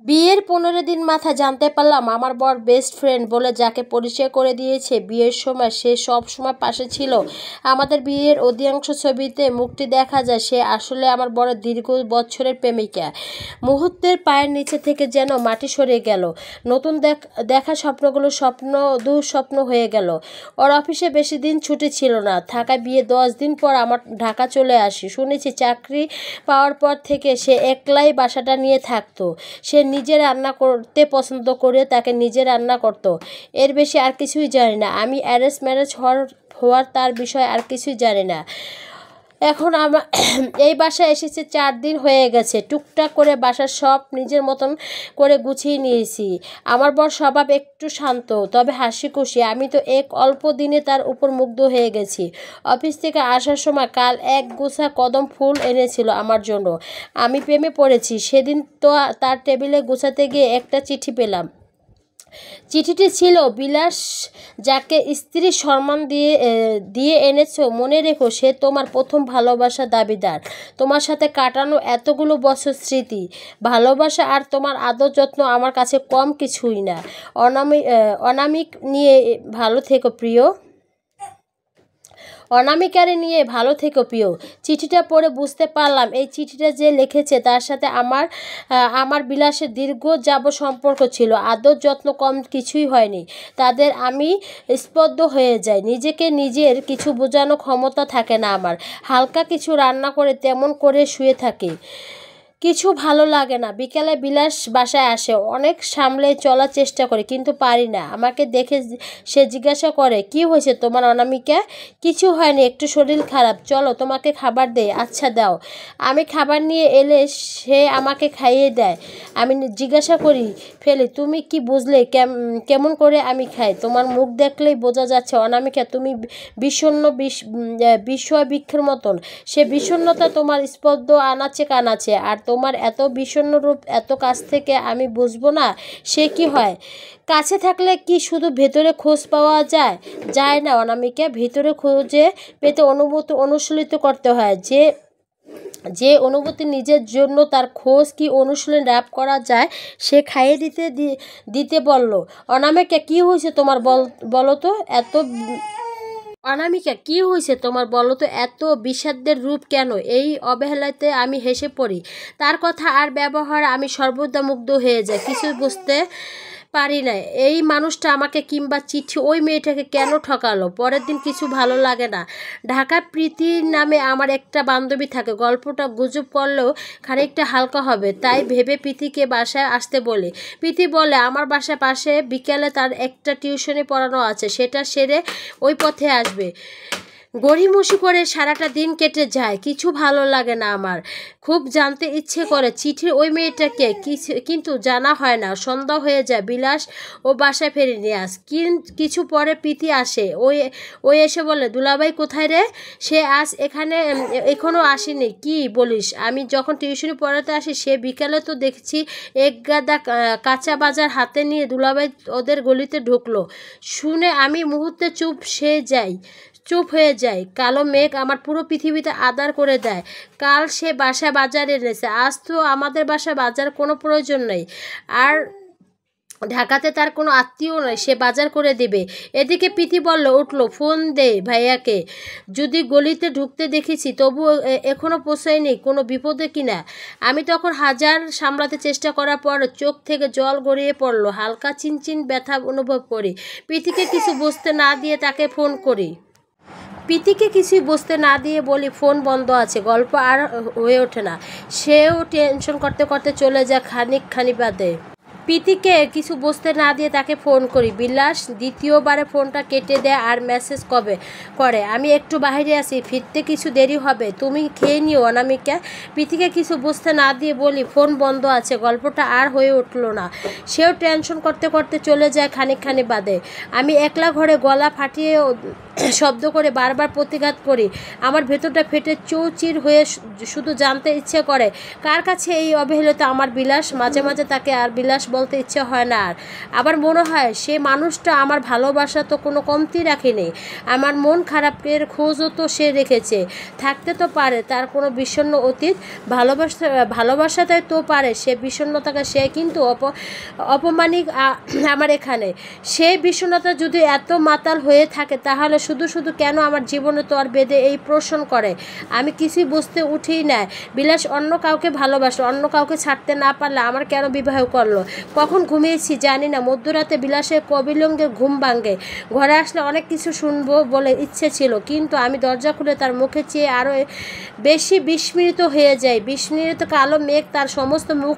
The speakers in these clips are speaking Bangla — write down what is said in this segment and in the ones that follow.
বিয়ের 15 দিন মাথায় জানতে পারলাম আমার বর বেস্ট ফ্রেন্ড বলে যাকে পরিচয় করে দিয়েছে বিয়ের সময় সে সব সময় পাশে ছিল। আমাদের বিয়ের অধিকাংশ ছবিতে মুখটি দেখা যায়, সে আসলে আমার বড় দীর্ঘ বছরের প্রেমিকা। মুহূর্তের পায়ের নিচে থেকে যেন মাটি সরে গেল। নতুন দেখা স্বপ্নগুলো দুঃস্বপ্ন হয়ে গেল। ওর অফিসে বেশি দিন ছুটি ছিল না, থাকা বিয়ে 10 দিন পর আমার ঢাকা চলে আসি। শুনেছি চাকরি পাওয়ার পর থেকে সে একলাই বাসাটা নিয়ে থাকতো। সে নিজে রান্না করতে পছন্দ করে, তাকে নিজে রান্না করতো। এর বেশি আর কিছুই জানি না। আমি অ্যারেঞ্জ ম্যারেজ হওয়ার তার বিষয়ে আর কিছুই জানি না। এখন আমার এই বাসায় এসেছে 4 দিন হয়ে গেছে। টুকটাক করে বাসার সব নিজের মতন করে গুছিয়ে নিয়েছি। আমার বর স্বভাব একটু শান্ত, তবে হাসি খুশি। আমি তো অল্প দিনে তার উপর মুগ্ধ হয়ে গেছি। অফিস থেকে আসার সময় কাল এক গোছা কদম ফুল এনেছিল আমার জন্য। আমি প্রেমে পড়েছি। সেদিন তো তার টেবিলে গোছাতে গিয়ে একটা চিঠি পেলাম। চিঠিটি ছিল, বিলাস, যাকে স্ত্রী সম্মান দিয়ে এনেছো, মনে রেখো সে তোমার প্রথম ভালোবাসা দাবিদার। তোমার সাথে কাটানো এতগুলো বছর স্মৃতি, ভালোবাসা আর তোমার আদর যত্ন আমার কাছে কম কিছুই না। অনামিক নিয়ে ভালো থেকো প্রিয়। অনামিকারে নিয়ে ভালো থেকো প্রিয়। চিঠিটা পড়ে বুঝতে পারলাম এই চিঠিটা যে লিখেছে তার সাথে আমার বিলাসের দীর্ঘ যাবৎ সম্পর্ক ছিল। আদর যত্ন কম কিছুই হয়নি তাদের। আমি স্তব্ধ হয়ে যাই। নিজের কিছু বোঝানো ক্ষমতা থাকে না আমার। হালকা কিছু রান্না করে তেমন করে শুয়ে থাকি। কিছু ভালো লাগে না। বিকেলে বিলাস বাসায় আসে। অনেক সামলে চলার চেষ্টা করি কিন্তু পারি না। আমাকে দেখে সে জিজ্ঞাসা করে, কি হয়েছে তোমার অনামিকা? কিছু হয়নি, একটু শরীর খারাপ, চলো তোমাকে খাবার দেই। আচ্ছা দাও। আমি খাবার নিয়ে এলে সে আমাকে খাইয়ে দেয়। আমি জিজ্ঞাসা করি ফেলি, তুমি কি বুঝলে কেমন করে আমি খাই? তোমার মুখ দেখলেই বোঝা যাচ্ছে অনামিকা তুমি বিস্ময় বৃক্ষের মতন। সে বিষণ্ণতা তোমার স্পর্শ আনাচে কানাচে। আর তোমার এত বিষণ্ণ রূপ এত কাছ থেকে আমি বুঝবো না সে কি হয়? কাছে থাকলে কি শুধু ভেতরে খোঁজ পাওয়া যায় না অনামিকা? ভেতরে খুঁজে পেতে অনুভূতি অনুশীলিত করতে হয়। যে অনুভূতি নিজের জন্য, তার খোঁজ কি অনুশীলন র্যাপ করা যায়? সে খাইয়ে দিতে বলল। অনামিকা কি হয়েছে তোমার বলো তো? অনামিকা কি হয়েছে তোমার বলো তো? এত বিষাদের রূপ কেন? এই অবহেলাতে আমি হেসে পড়ি। তার কথা আর ব্যবহার আমি সর্বদা মুগ্ধ হয়ে যাই। কিছু বুঝতে পারি না এই মানুষটা আমাকে কিংবা চিঠি ওই মেয়েটাকে কেন ঠকালো। পরের দিন কিছু ভালো লাগে না। ঢাকা প্রীতির নামে আমার একটা বান্ধবী থাকে। গল্পটা গুজব করলেও খানিকটা হালকা হবে তাই ভেবে প্রীতিকে বাসায় আসতে বলি। প্রীতি বলে আমার বাসার পাশে, বিকেলে তার একটা টিউশনি পড়ানো আছে, সেটা সেরে ওই পথে আসবে। গড়িমসি করে সারাটা দিন কেটে যায়। কিছু ভালো লাগে না আমার। খুব জানতে ইচ্ছে করে চিঠির ওই মেয়েটাকে, কিন্তু জানা হয় না। সন্ধ্যা হয়ে যায়। বিলাস ও বাসায় ফেরেনি আজ। কিছু পরে প্রীতি আসে। ওই এসে বলে, দুলাভাই কোথায় রে? সে আজ এখনো আসেনি। কি বলিস? আমি যখন টিউশনি পড়াতে আসি সে বিকালে তো দেখছি এক গাদা কাঁচা বাজার হাতে নিয়ে দুলাভাই ওদের গলিতে ঢুকলো। শুনে আমি মুহূর্তে চুপ হয়ে যায়। কালো মেঘ আমার পুরো পৃথিবীতে আঁধার করে দেয়। কাল সে বাসায় বাজার এনেছে, আজ তো আমাদের বাসায় বাজার কোনো প্রয়োজন নেই। আর ঢাকাতে তার কোনো আত্মীয় নয়, সে বাজার করে দেবে। এদিকে প্রীতি উঠলো, ফোন দে ভাইয়াকে। যদি গলিতে ঢুকতে দেখেছি তবু এখনো পৌঁছায়নি, কোনো বিপদে কিনা। আমি তখন হাজার সামলাতে চেষ্টা করার পর চোখ থেকে জল গড়িয়ে পড়লো। হালকা চিনচিন ব্যথা অনুভব করি। প্রীতিকে কিছু বুঝতে না দিয়ে তাকে ফোন করি। প্রীতিকে কিছুই বুঝতে না দিয়ে বলি ফোন বন্ধ আছে। গল্প আর হয়ে ওঠে না। সেও টেনশন করতে করতে চলে যায় খানিক বাদে। প্রীতিকে কিছু বুঝতে না দিয়ে তাকে ফোন করি। বিলাস দ্বিতীয়বারে ফোনটা কেটে দেয় আর মেসেজ করে, আমি একটু বাইরে আছি, ফিরতে কিছু দেরি হবে, তুমি খেয়ে নিও অনামিকা। প্রীতিকে কিছু বুঝতে না দিয়ে বলি ফোন বন্ধ আছে। গল্পটা আর হয়ে উঠলো না। সেও টেনশন করতে করতে চলে যায় খানিক বাদে। আমি একলা ঘরে গলা ফাটিয়ে শব্দ করে বারবার প্রতিঘাত করি। আমার ভেতরটা ফেটে চৌচির হয়ে শুধু জানতে ইচ্ছে করে কার কাছে এই অবহেলিত আমার বিলাস। মাঝে মাঝে তাকে আর বিলাস বলতে ইচ্ছে হয় না। আবার মনে হয় সে মানুষটা আমার ভালোবাসা তো কোনো কমতি রাখেনি, আমার মন খারাপের খোঁজও তো সে রেখেছে। থাকতে তো পারে তার কোনো বিষণ্ণ অতীত, ভালোবাসাটাই তো পারে সে বিষণ্ণতাকে। সে কিন্তু অপমানিক আমার এখানে। সেই বিষণ্ণতা যদি এত মাতাল হয়ে থাকে তাহলে শুধু শুধু কেন আমার জীবনে তো আর বেঁধে এই প্রশ্ন করে। আমি কিছুই বুঝতে উঠেই না। বিলাস অন্য কাউকে ভালোবাসে, অন্য কাউকে ছাড়তে না পারলে আমার কেন বিবাহ করলো? কখন ঘুমিয়েছি জানি না। মধ্যরাতে বিলাসের কবিলঙ্গের ঘুম ভাঙে। ঘরে আসলে অনেক কিছু শুনবো বলে ইচ্ছে ছিল, কিন্তু আমি দরজা খুলে তার মুখে চেয়ে আরও বেশি বিস্মিত হয়ে যাই। বিস্মিত কালো মেঘ তার সমস্ত মুখ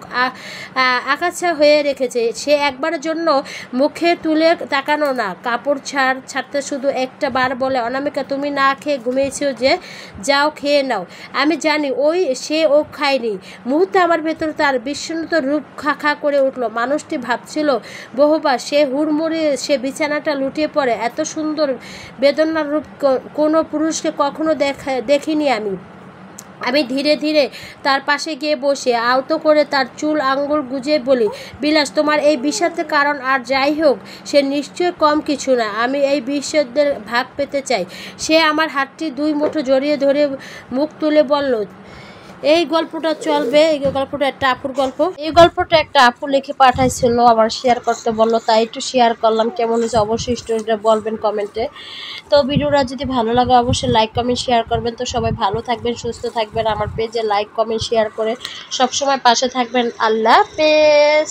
আকাছা হয়ে রেখেছে। সে একবারের জন্য মুখে তুলে তাকানো না, কাপড় ছাড়তে শুধু একটা বার বলে, অনামিকা তুমি না খেয়ে ঘুমিয়েছো যে, যাও খেয়ে নাও। আমি জানি ও খায়নি। মুহূর্তে আমার ভেতর তার বিস্মৃত রূপ খা করে উঠলো। মানুষটি ভাবছিল বহুবার সে হুড়মুড়িয়ে সে বিছানাটা লুটিয়ে পড়ে। এত সুন্দর বেদনার রূপ কোনো পুরুষকে কখনো দেখিনি আমি ধীরে ধীরে তার পাশে গিয়ে বসে আলতো করে তার চুল আঙ্গুল গুজে বলি, বিলাস তোমার এই বিষাদের কারণ আর যাই হোক সে নিশ্চয় কম কিছু না। আমি এই বিষাদের ভাগ পেতে চাই। সে আমার হাতটি 2 মুঠো জড়িয়ে ধরে মুখ তুলে বলল, এই গল্পটা চলবে। এই গল্পটা একটা আপুর গল্প। এই গল্পটা একটা আপু লিখে পাঠাইছিল, আবার শেয়ার করতে বললো, তাই একটু শেয়ার করলাম। কেমন হয়েছে অবশ্যই স্টোরিটা বলবেন কমেন্টে। তো ভিডিওটা যদি ভালো লাগে অবশ্যই লাইক কমেন্ট শেয়ার করবেন। তো সবাই ভালো থাকবেন, সুস্থ থাকবেন। আমার পেজে লাইক কমেন্ট শেয়ার করে সবসময় পাশে থাকবেন। আল্লাহ হাফেজ।